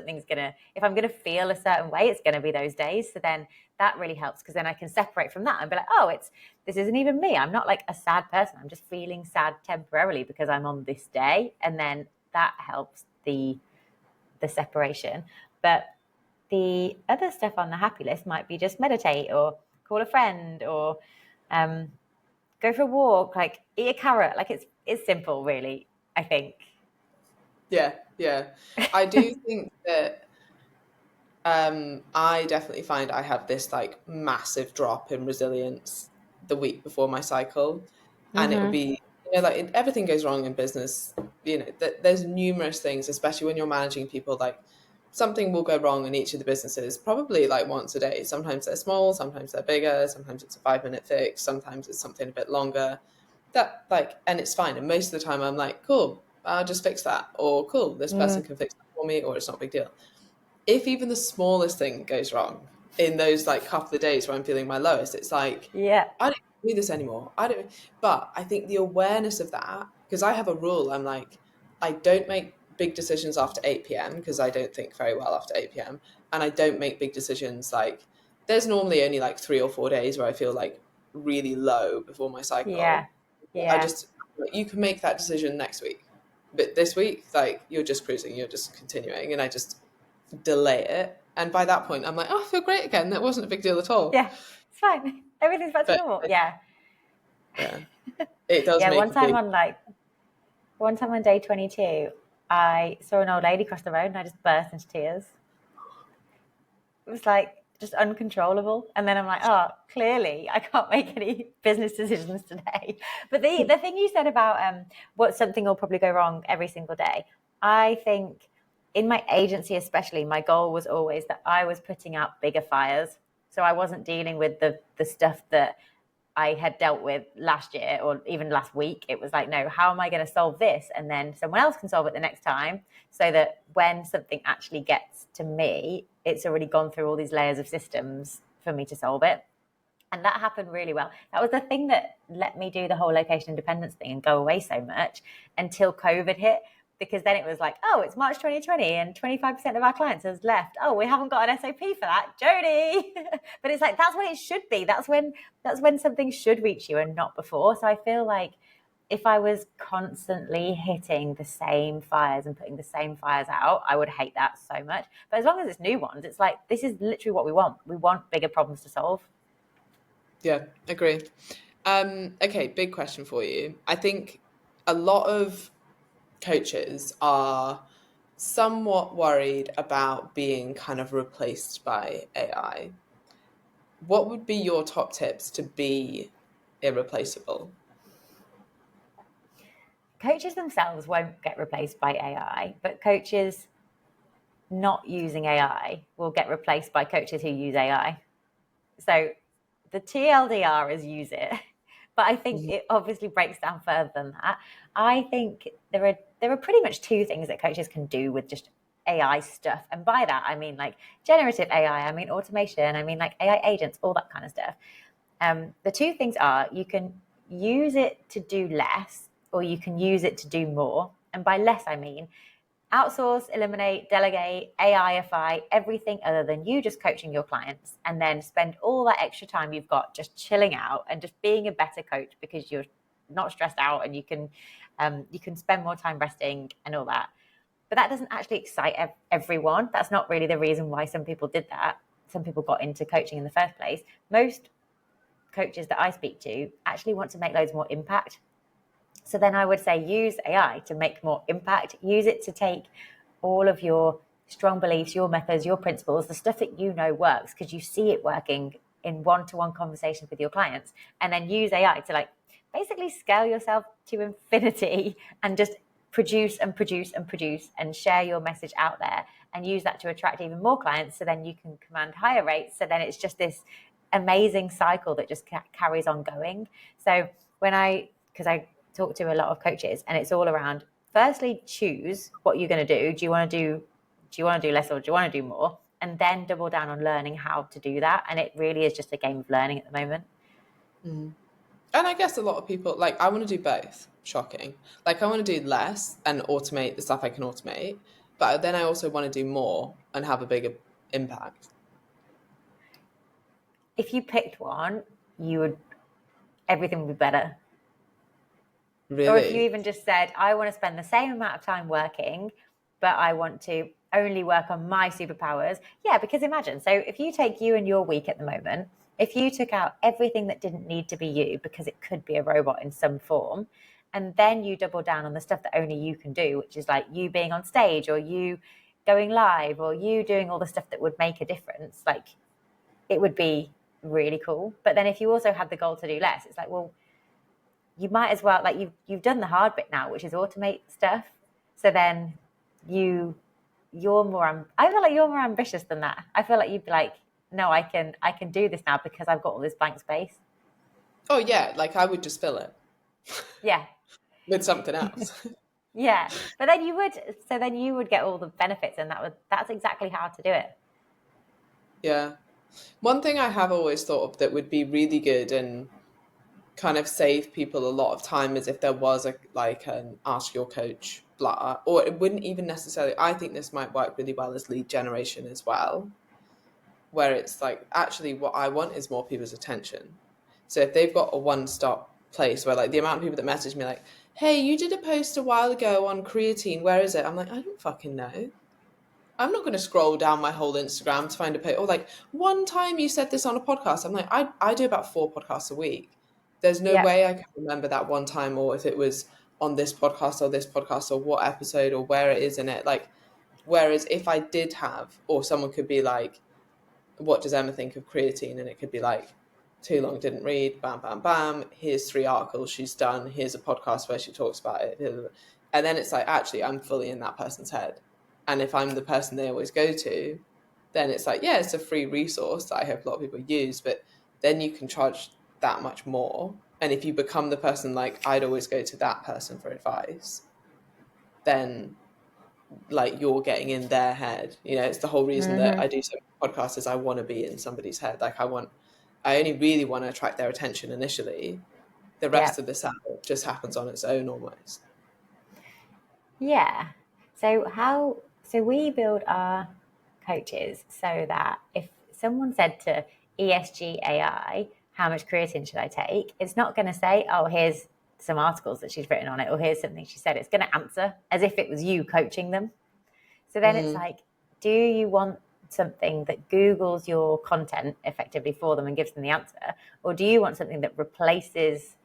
I'm gonna feel a certain way, it's gonna be those days. So then that really helps, because then I can separate from that and be like, oh, this isn't even me. I'm not like a sad person. I'm just feeling sad temporarily because I'm on this day, and then that helps the separation. But the other stuff on the happy list might be just meditate or call a friend or go for a walk, like eat a carrot. Like it's simple, really, I think. Yeah. I do think that I definitely find I have this like massive drop in resilience the week before my cycle, and it would be, like everything goes wrong in business. There's numerous things, especially when you're managing people. Like something will go wrong in each of the businesses, probably like once a day. Sometimes they're small, sometimes they're bigger, sometimes it's a 5-minute fix, sometimes it's something a bit longer. And it's fine. And most of the time, I'm like, cool, I'll just fix that, or cool, this person can fix that for me, or it's not a big deal. If even the smallest thing goes wrong in those like couple of days where I'm feeling my lowest, it's like, Yeah. I don't do this anymore. I don't. But I think the awareness of that, because I have a rule, I'm like, I don't make big decisions after 8 p.m. because I don't think very well after 8 p.m. And I don't make big decisions like, there's normally only like 3 or 4 days where I feel like really low before my Yeah. cycle. I Yeah. just, you can make that decision next week. But this week, like, you're just cruising, you're just continuing. And I just delay it. And by that point, I'm like, oh, I feel great again. That wasn't a big deal at all. Yeah. It's fine. Everything's back to But normal. Yeah. yeah, it does Yeah. make a big. One time on day 22, I saw an old lady cross the road and I just burst into tears. It was like just uncontrollable. And then I'm like, oh, clearly I can't make any business decisions today. But the thing you said about what something will probably go wrong every single day, I think in my agency especially, my goal was always that I was putting out bigger fires. So I wasn't dealing with the stuff that I had dealt with last year or even last week. It was like, no, how am I going to solve this? And then someone else can solve it the next time, so that when something actually gets to me, it's already gone through all these layers of systems for me to solve it. And that happened really well. That was the thing that let me do the whole location independence thing and go away so much until COVID hit. Because then it was like, oh, it's March 2020 and 25% of our clients has left. Oh, we haven't got an SOP for that, Jodie. But it's like, that's when it should be. That's when something should reach you and not before. So I feel like if I was constantly hitting the same fires and putting the same fires out, I would hate that so much. But as long as it's new ones, it's like, this is literally what we want. We want bigger problems to solve. Yeah, agree. Okay, big question for you. I think a lot of coaches are somewhat worried about being kind of replaced by AI. What would be your top tips to be irreplaceable? Coaches themselves won't get replaced by AI, but coaches not using AI will get replaced by coaches who use AI. So the TLDR is use it, but I think it obviously breaks down further than that. I think there are pretty much two things that coaches can do with just AI stuff, and by that I mean like generative AI, I mean automation, I mean like AI agents, all that kind of stuff. The two things are you can use it to do less, or you can use it to do more. And by less, I mean outsource, eliminate, delegate, AIify everything other than you just coaching your clients, and then spend all that extra time you've got just chilling out and just being a better coach because you're not stressed out and you can spend more time resting and all that. But that doesn't actually excite everyone. That's not really the reason why some people did that. Some people got into coaching in the first place. Most coaches that I speak to actually want to make loads more impact. So then I would say use AI to make more impact. Use it to take all of your strong beliefs, your methods, your principles, the stuff that you know works because you see it working in one-to-one conversations with your clients, and then use AI to like basically scale yourself to infinity and just produce and produce and produce and share your message out there and use that to attract even more clients, so then you can command higher rates. So then it's just this amazing cycle that just carries on going. So because I talk to a lot of coaches, and it's all around, firstly, choose what you're going to do. Do you want to do less, or do you want to do more? And then double down on learning how to do that. And it really is just a game of learning at the moment. Mm. And I guess a lot of people, like, I want to do both. Shocking. Like, I want to do less and automate the stuff I can automate, but then I also want to do more and have a bigger impact. If you picked one, everything would be better. Or if you Really? even just said, I want to spend the same amount of time working, but I want to only work on my superpowers. Yeah, because imagine, so if you take you and your week at the moment, if you took out everything that didn't need to be you, because it could be a robot in some form, and then you double down on the stuff that only you can do, which is like you being on stage, or you going live, or you doing all the stuff that would make a difference, like it would be really cool. But then if you also had the goal to do less, it's like, well, you might as well, like you've done the hard bit now, which is automate stuff. So then you're more, I feel like you're more ambitious than that. I feel like you'd be like, no, I can do this now because I've got all this blank space. Oh yeah, like I would just fill it Yeah. with something else. Yeah. But then you would get all the benefits, and that's exactly how to do it. Yeah. One thing I have always thought of that would be really good and kind of save people a lot of time is if there was a like an ask your coach blah, or it wouldn't even necessarily, I think this might work really well as lead generation as well, where it's like actually what I want is more people's attention. So if they've got a one-stop place where like the amount of people that message me like, hey, you did a post a while ago on creatine, where is it? I'm like, I don't fucking know. I'm not going to scroll down my whole Instagram to find a post. Or like, one time you said this on a podcast. I'm like, I do about 4 podcasts a week. There's no Yeah. way I can remember that one time, or if it was on this podcast or what episode or where it is in it. Like, whereas if I did have, or someone could be like, what does Emma think of creatine? And it could be like, too long, didn't read, bam, bam, bam. Here's 3 articles she's done. Here's a podcast where she talks about it. And then it's like, actually, I'm fully in that person's head. And if I'm the person they always go to, then it's like, yeah, it's a free resource that I hope a lot of people use, but then you can charge that much more. And if you become the person like, I'd always go to that person for advice, then like you're getting in their head. You know, it's the whole reason that I do some podcasts is I want to be in somebody's head. Like I only really want to attract their attention initially. The rest of this just happens on its own almost. Yeah. So we build our coaches so that if someone said to ESG AI, how much creatine should I take? It's not going to say, oh, here's some articles that she's written on it, or here's something she said. It's going to answer as if it was you coaching them. So then it's like, do you want something that Googles your content effectively for them and gives them the answer? Or do you want something that replaces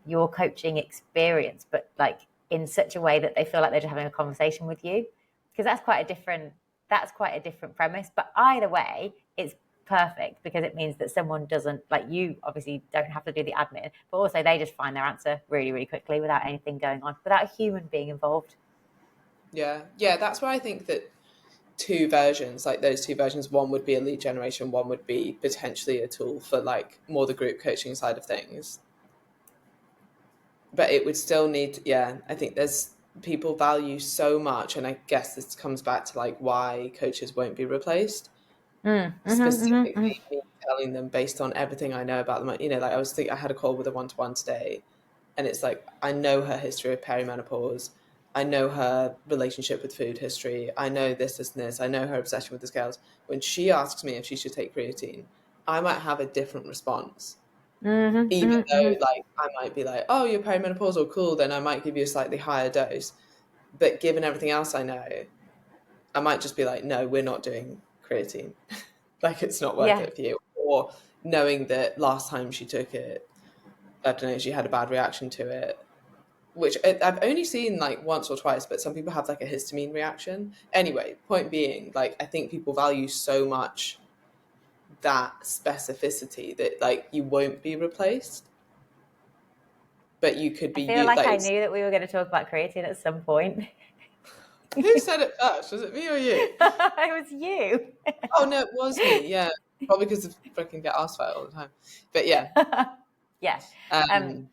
your coaching experience, but like in such a way that they feel like they're just having a conversation with you? Because that's quite a different premise. But either way, it's perfect because it means that someone doesn't, like, you obviously don't have to do the admin, but also they just find their answer really, really quickly without anything going on, without a human being involved. Yeah. That's why I think that 2 versions, like those 2 versions, one would be a lead generation, one would be potentially a tool for like more the group coaching side of things. But it would still need, I think there's people value so much, and I guess this comes back to like why coaches won't be replaced. Specifically me telling them based on everything I know about them. You know, like I had a call with a one-to-one today, and it's like, I know her history of perimenopause. I know her relationship with food history. I know this, this, and this. I know her obsession with the scales. When she asks me if she should take creatine, I might have a different response. Even though like I might be like, oh, you're perimenopausal, cool, then I might give you a slightly higher dose. But given everything else I know, I might just be like, no, we're not doing creatine. Like it's not worth it for you. Or knowing that last time she took it, I don't know, she had a bad reaction to it, which I've only seen like once or twice, but some people have like a histamine reaction. Anyway, point being, like, I think people value so much that specificity that like you won't be replaced, but you could be I feel you. like Like, I knew that we were going to talk about creatine at some point. who said it first? Was it me or you? It was you. Oh no, it was me. Yeah, probably because I freaking get asked for it all the time. But yeah, Yeah. um,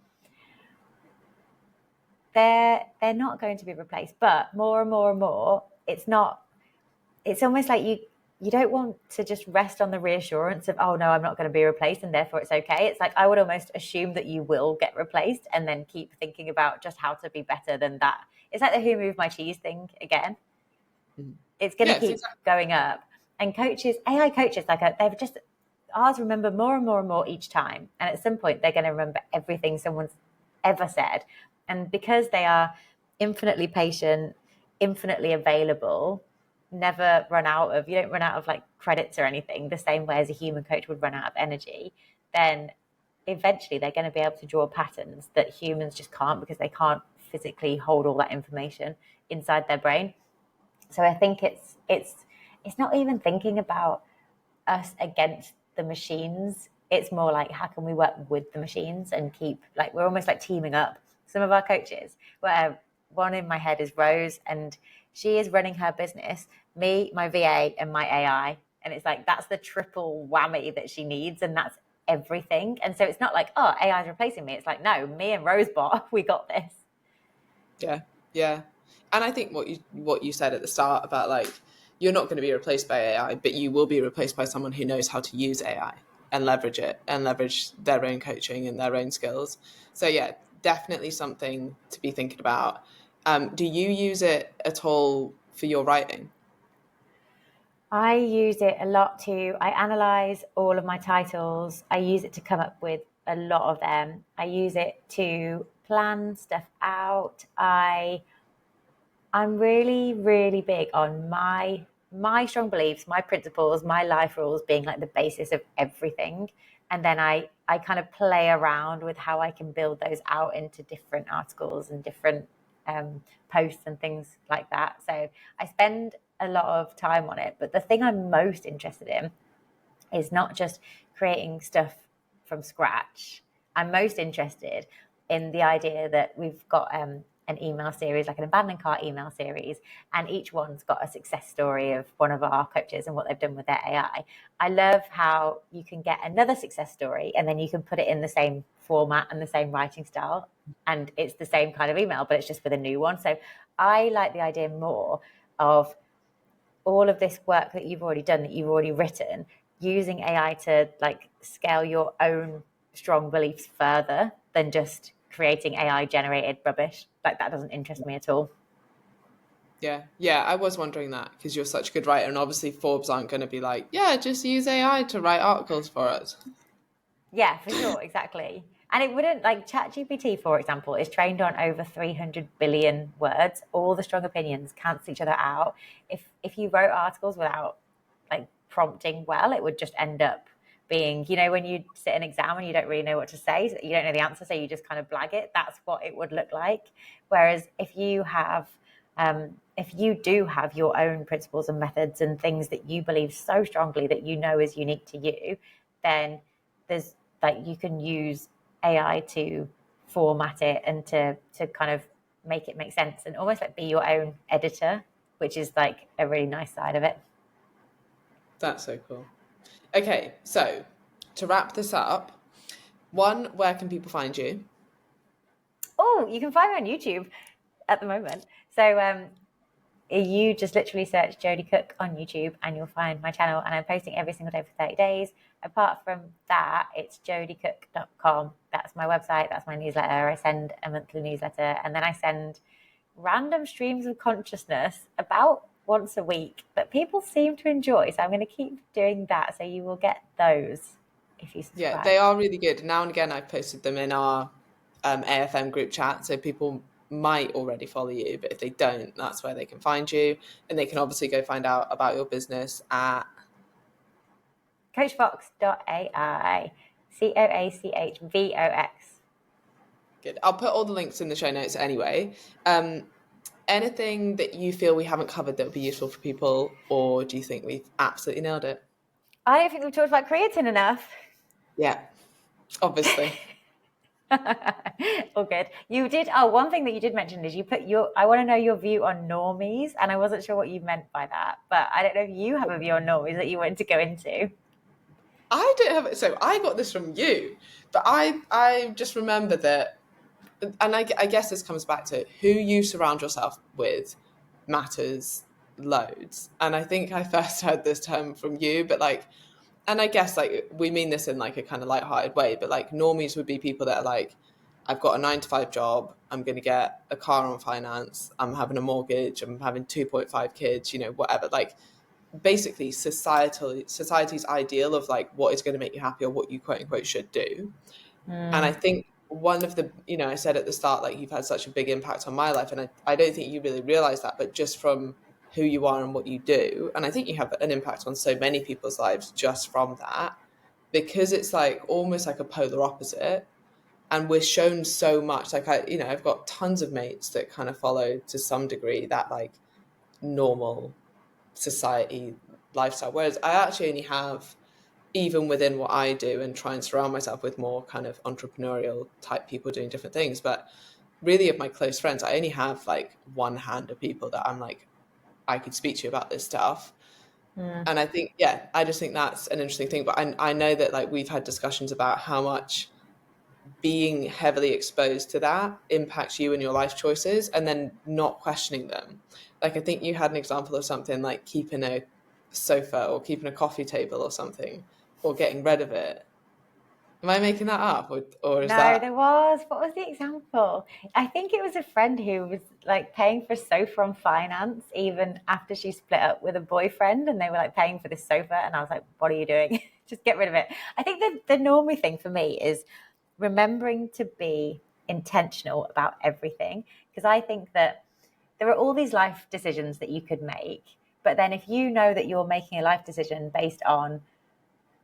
They're not going to be replaced, but more and more and more, it's almost like you don't want to just rest on the reassurance of, oh no, I'm not going to be replaced and therefore it's okay. It's like, I would almost assume that you will get replaced and then keep thinking about just how to be better than that. It's like the who moved my cheese thing again. It's going to keep going up. And coaches, AI coaches, they've just, ours remember more and more and more each time. And at some point, they're going to remember everything someone's ever said. And because they are infinitely patient, infinitely available, you don't run out of like credits or anything the same way as a human coach would run out of energy, then eventually they're going to be able to draw patterns that humans just can't, because they can't physically hold all that information inside their brain. So I think it's not even thinking about us against the machines It's more like, how can we work with the machines and keep, like, we're almost like teaming up some of our coaches, where one in my head is Rose, and she is running her business, me, my VA, and my AI. And it's like, that's the triple whammy that she needs. And that's everything. And so it's not like, oh, AI is replacing me. It's like, no, me and Rosebot, we got this. Yeah. Yeah. And I think what you said at the start about like, you're not going to be replaced by AI, but you will be replaced by someone who knows how to use AI and leverage it and leverage their own coaching and their own skills. So yeah, definitely something to be thinking about. Do you use it at all for your writing? I use it a lot I analyze all of my titles. I use it to come up with a lot of them. I use it to plan stuff out. I'm really, really big on my strong beliefs, my principles, my life rules being like the basis of everything. And then I kind of play around with how I can build those out into different articles and different posts and things like that. So I spend a lot of time on it. But the thing I'm most interested in is not just creating stuff from scratch. I'm most interested in the idea that we've got an email series, like an abandoned cart email series, and each one's got a success story of one of our coaches and what they've done with their AI. I love how you can get another success story and then you can put it in the same format and the same writing style, and it's the same kind of email, but it's just with a new one. So I like the idea more of all of this work that you've already done, that you've already written, using AI to like scale your own strong beliefs further than just creating AI generated rubbish. Like, that doesn't interest me at all. Yeah, yeah, I was wondering that because you're such a good writer, and obviously Forbes aren't going to be like, yeah, just use AI to write articles for us. Yeah, for sure, exactly. And it wouldn't, like, ChatGPT, for example, is trained on over 300 billion words. All the strong opinions cancel each other out. If you wrote articles without like prompting well, it would just end up being, when you sit an exam and you don't really know what to say, so you don't know the answer, so you just kind of blag it. That's what it would look like. Whereas if you do have your own principles and methods and things that you believe so strongly that you know is unique to you, then there's like, you can use AI to format it and to kind of make it make sense and almost like be your own editor, which is like a really nice side of it. That's so cool. Okay, so to wrap this up, one, where can people find you? Oh, you can find me on YouTube at the moment. So you just literally search Jodie Cook on YouTube and you'll find my channel, and I'm posting every single day for 30 days. Apart from that, it's jodiecook.com. That's my website, that's my newsletter. I send a monthly newsletter, and then I send random streams of consciousness about once a week that people seem to enjoy. So I'm going to keep doing that. So you will get those if you Yeah, subscribe. they are really good. Now and again, I've posted them in our AFM group chat, so people might already follow you, but if they don't, that's where they can find you. And they can obviously go find out about your business at Coachbox.ai. Coachvox. good. I'll put all the links in the show notes anyway. Anything that you feel we haven't covered that would be useful for people, or do you think we've absolutely nailed it? I don't think we've talked about creatine enough. Yeah, obviously. All good. You did. Oh, one thing that you did mention is you put your. I want to know your view on normies, and I wasn't sure what you meant by that. But I don't know if you have a view on normies that you wanted to go into. I don't have it. So I got this from you, but I just remember that, and I guess this comes back to who you surround yourself with matters loads. And I think I first heard this term from you, but like, and I guess like we mean this in like a kind of lighthearted way, but like normies would be people that are like, I've got a 9 to 5 job, I'm going to get a car on finance, I'm having a mortgage, I'm having 2.5 kids, whatever. Like basically society's ideal of like what is going to make you happy or what you quote unquote should do. And I think one of the, I said at the start, like you've had such a big impact on my life. And I don't think you really realize that, but just from who you are and what you do. And I think you have an impact on so many people's lives just from that, because it's like almost like a polar opposite. And we're shown so much, like I've got tons of mates that kind of follow to some degree that like normal society lifestyle. Whereas I actually only have even within what I do, and try and surround myself with more kind of entrepreneurial type people doing different things. But really, of my close friends, I only have like one hand of people that I'm like, I could speak to you about this stuff. And I think, yeah, I just think that's an interesting thing. But I know that like we've had discussions about how much being heavily exposed to that impacts you and your life choices, and then not questioning them. Like, I think you had an example of something like keeping a sofa or keeping a coffee table or something, or getting rid of it. Am I making that up, or is No, that? there was. What was the example? I think it was a friend who was like paying for sofa on finance even after she split up with a boyfriend, and they were like paying for this sofa, and I was like, "What are you doing? Just get rid of it." I think the normie thing for me is remembering to be intentional about everything, because I think that there are all these life decisions that you could make, but then if you know that you're making a life decision based on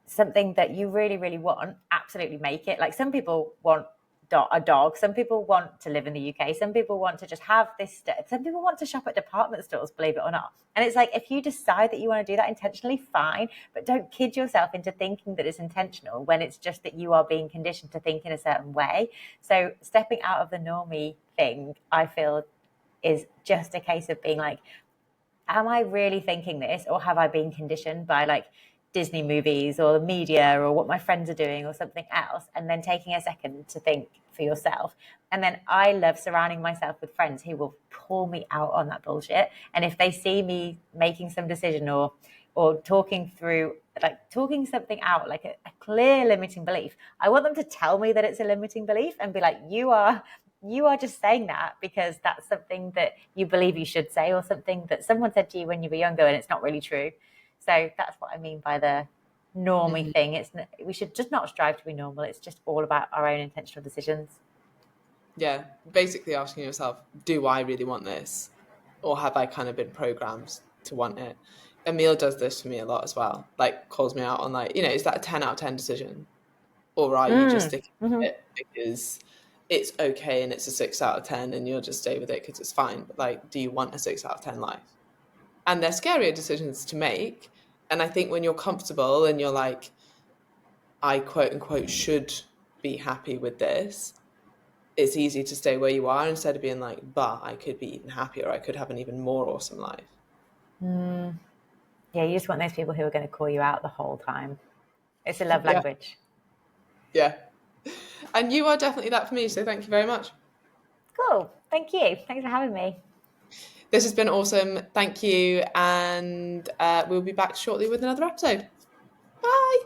something that you really, really want, absolutely make it. Like some people want a dog, some people want to live in the UK, some people want to just have this, some people want to shop at department stores, believe it or not. And it's like, if you decide that you want to do that intentionally, fine, but don't kid yourself into thinking that it's intentional when it's just that you are being conditioned to think in a certain way. So stepping out of the normie thing, I feel, is just a case of being like, am I really thinking this, or have I been conditioned by like Disney movies or the media or what my friends are doing or something else? And then taking a second to think for yourself. And then I love surrounding myself with friends who will pull me out on that bullshit. And if they see me making some decision or talking through, like talking something out, like a clear limiting belief, I want them to tell me that it's a limiting belief and be like, you are just saying that because that's something that you believe you should say, or something that someone said to you when you were younger and it's not really true. So that's what I mean by the normie thing. It's, we should just not strive to be normal. It's just all about our own intentional decisions. Yeah, basically asking yourself, do I really want this? Or have I kind of been programmed to want it? Emil does this for me a lot as well. Like, calls me out on, like, is that a 10 out of 10 decision? Or are you just sticking with it because it's okay and it's a 6 out of 10 and you'll just stay with it because it's fine? But like, do you want a 6 out of 10 life? And they're scarier decisions to make. And I think when you're comfortable and you're like, I quote unquote should be happy with this, it's easy to stay where you are instead of being like, but I could be even happier. I could have an even more awesome life. Yeah, you just want those people who are going to call you out the whole time. It's a love Yeah. language. Yeah. And you are definitely that for me. So thank you very much. Cool. Thank you. Thanks for having me. This has been awesome. Thank you. And we'll be back shortly with another episode. Bye.